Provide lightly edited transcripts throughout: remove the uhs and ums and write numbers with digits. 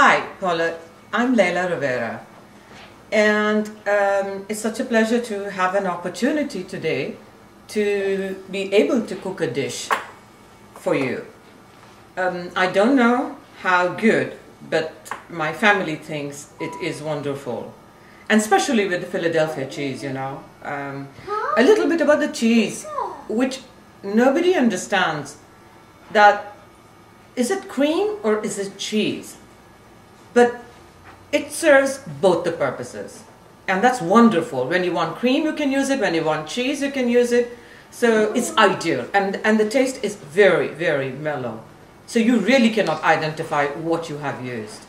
Hi, Paula. I'm Leila Rivera, and it's such a pleasure to have an opportunity today to be able to cook a dish for you. I don't know how good, but my family thinks it is wonderful, and especially with the Philadelphia cheese, you know. A little bit about the cheese, which nobody understands, that is it cream or is it cheese? But it serves both the purposes, and that's wonderful. When you want cream, you can use it. When you want cheese, you can use it. So it's ideal, and the taste is very, very mellow. So you really cannot identify what you have used.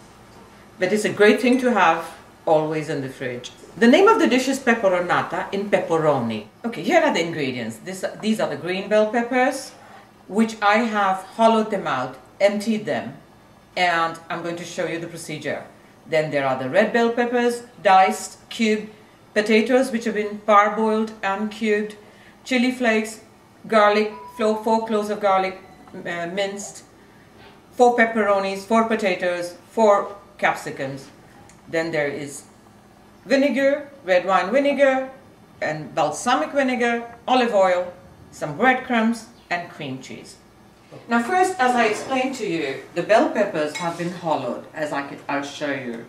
But it's a great thing to have always in the fridge. The name of the dish is Pepperonata in pepperoni. Okay, here are the ingredients. These are the green bell peppers, which I have hollowed them out, emptied them, and I'm going to show you the procedure. Then there are the red bell peppers, diced, cubed, potatoes which have been parboiled and cubed, chili flakes, garlic, 4 cloves of garlic minced, 4 pepperonis, 4 potatoes, 4 capsicums. Then there is vinegar, red wine vinegar, and balsamic vinegar, olive oil, some breadcrumbs, and cream cheese. Now first, as I explained to you, the bell peppers have been hollowed, as I'll show you.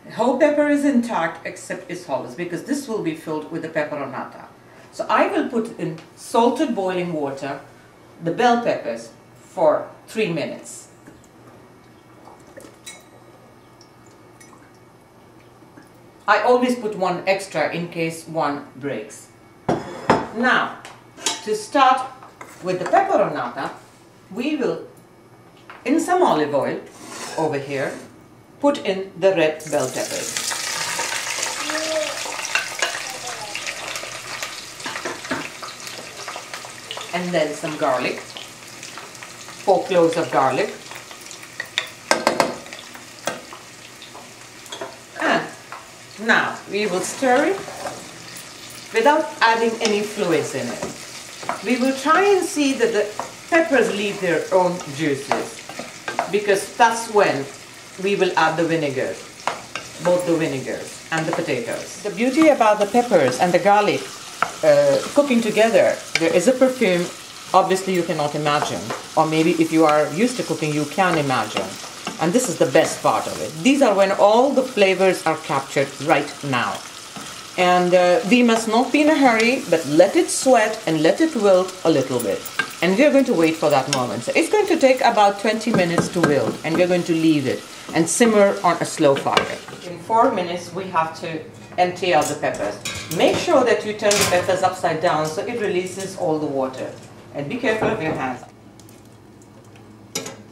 The whole pepper is intact except its hollows, because this will be filled with the pepperonata. So I will put in salted boiling water the bell peppers for 3 minutes. I always put one extra in case one breaks. Now, to start with the pepperonata, we will, in some olive oil over here, put in the red bell peppers. And then some garlic, 4 cloves of garlic. And now we will stir it without adding any fluids in it. We will try and see that the peppers leave their own juices, because that's when we will add the vinegars, both the vinegars and the potatoes. The beauty about the peppers and the garlic cooking together, there is a perfume obviously you cannot imagine, or maybe if you are used to cooking you can imagine, and this is the best part of it. These are when all the flavors are captured right now. And we must not be in a hurry, but let it sweat and let it wilt a little bit. And we are going to wait for that moment. So it's going to take about 20 minutes to wilt, and we're going to leave it and simmer on a slow fire. In 4 minutes, we have to empty out the peppers. Make sure that you turn the peppers upside down so it releases all the water. And be careful of your hands.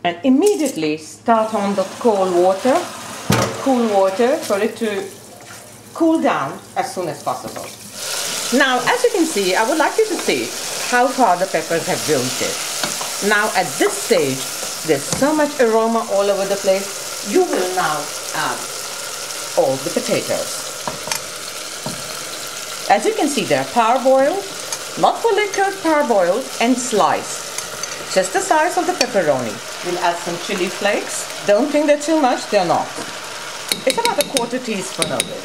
And immediately start on the cool water for it to cool down as soon as possible. Now, as you can see, I would like you to see how far the peppers have wilted. Now, at this stage, there's so much aroma all over the place. You will now add all the potatoes. As you can see, they're parboiled, not fully cooked, parboiled and sliced. Just the size of the pepperoni. We'll add some chili flakes. Don't think they're too much, they're not. It's about a 1/4 teaspoon of it.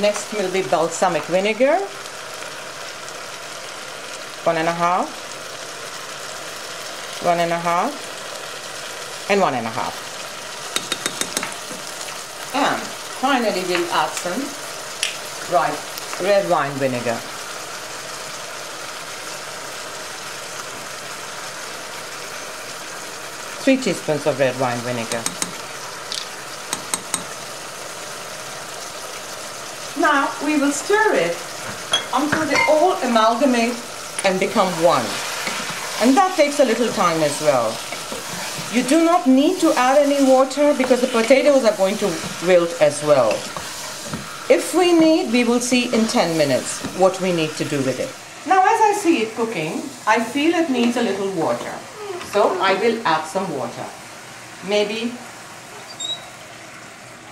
Next will be balsamic vinegar, 1 1/2, 1 1/2, and 1 1/2. And finally we'll add some red wine vinegar. Three teaspoons of red wine vinegar. Now we will stir it until they all amalgamate and become one. And that takes a little time as well. You do not need to add any water because the potatoes are going to wilt as well. If we need, we will see in 10 minutes what we need to do with it. Now as I see it cooking, I feel it needs a little water. So I will add some water. Maybe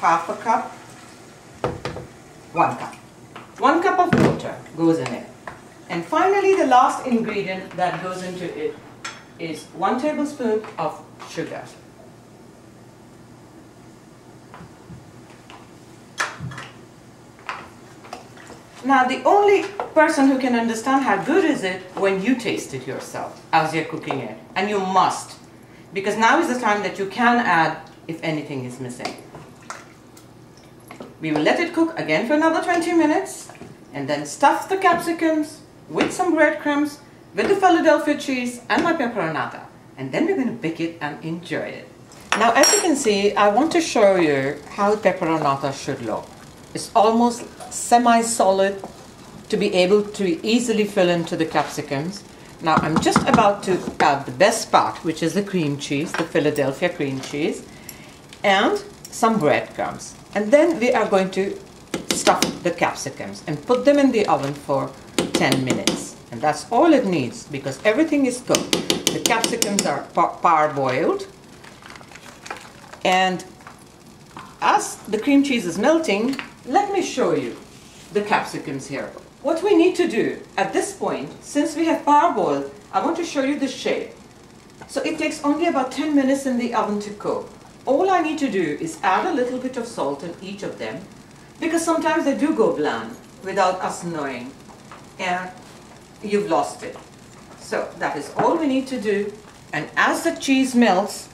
1/2 cup. 1 cup. 1 cup of water goes in it. And finally, the last ingredient that goes into it is 1 tablespoon of sugar. Now, the only person who can understand how good is it when you taste it yourself as you're cooking it. And you must, because now is the time that you can add if anything is missing. We will let it cook again for another 20 minutes and then stuff the capsicums with some breadcrumbs, with the Philadelphia cheese and my pepperonata. And then we're going to bake it and enjoy it. Now, as you can see, I want to show you how pepperonata should look. It's almost semi-solid to be able to easily fill into the capsicums. Now, I'm just about to add the best part, which is the cream cheese, the Philadelphia cream cheese, and some breadcrumbs. And then we are going to stuff the capsicums and put them in the oven for 10 minutes. And that's all it needs, because everything is cooked. The capsicums are parboiled. And as the cream cheese is melting, let me show you the capsicums here. What we need to do at this point, since we have parboiled, I want to show you the shape. So it takes only about 10 minutes in the oven to cook. All I need to do is add a little bit of salt in each of them, because sometimes they do go bland without us knowing, and you've lost it. So that is all we need to do. And as the cheese melts,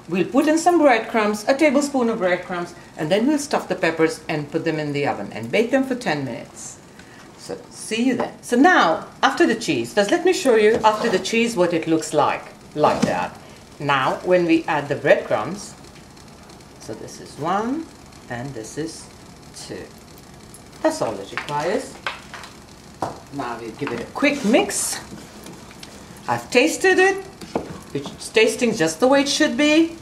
we'll put in some breadcrumbs, a tablespoon of breadcrumbs, and then we'll stuff the peppers and put them in the oven and bake them for 10 minutes. So see you then. So now, after the cheese, just let me show you after the cheese what it looks like that. Now, when we add the breadcrumbs, so this is 1 and this is 2. That's all it requires. Now we give it a quick mix. I've tasted it. It's tasting just the way it should be.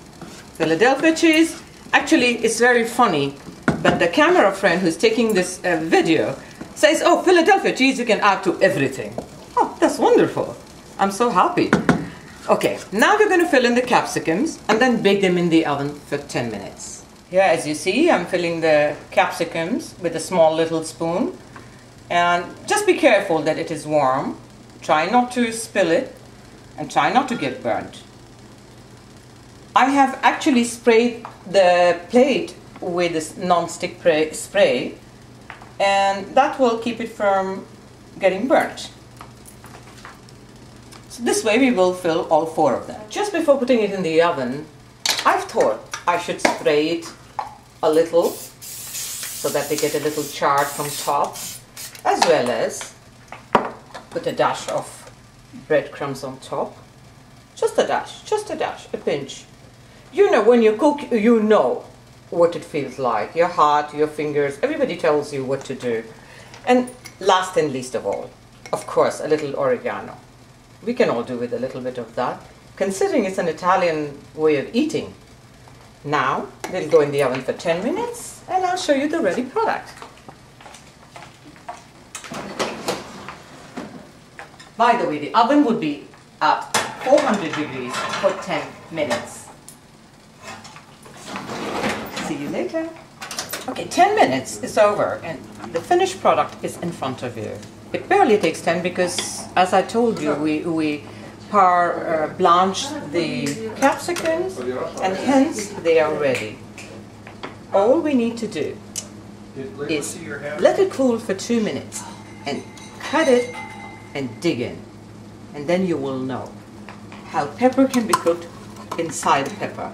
Philadelphia cheese. Actually, it's very funny, but the camera friend who's taking this video says, oh, Philadelphia cheese you can add to everything. Oh, that's wonderful. I'm so happy. Okay, now we're going to fill in the capsicums and then bake them in the oven for 10 minutes. Here, as you see, I'm filling the capsicums with a small little spoon. And just be careful that it is warm. Try not to spill it and try not to get burnt. I have actually sprayed the plate with this non-stick spray, and that will keep it from getting burnt. So this way we will fill all 4 of them. Just before putting it in the oven, I've thought I should spray it a little so that they get a little charred from top, as well as put a dash of breadcrumbs on top. Just a dash, a pinch. You know, when you cook, you know what it feels like. Your heart, your fingers, everybody tells you what to do. And last and least of all, of course, a little oregano. We can all do with a little bit of that, considering it's an Italian way of eating. Now, they'll go in the oven for 10 minutes, and I'll show you the ready product. By the way, the oven would be at 400 degrees for 10 minutes. See you later. Okay, 10 minutes is over, and the finished product is in front of you. It barely takes 10 because, as I told you, we blanch the capsicums, and hence they are ready. All we need to do is let it cool for 2 minutes and cut it and dig in, and then you will know how pepper can be cooked inside a pepper.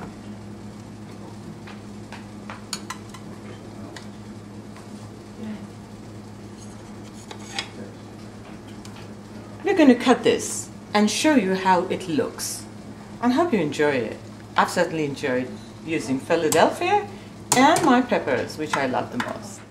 We're going to cut this and show you how it looks. I hope you enjoy it. I've certainly enjoyed using Philadelphia and my peppers, which I love the most.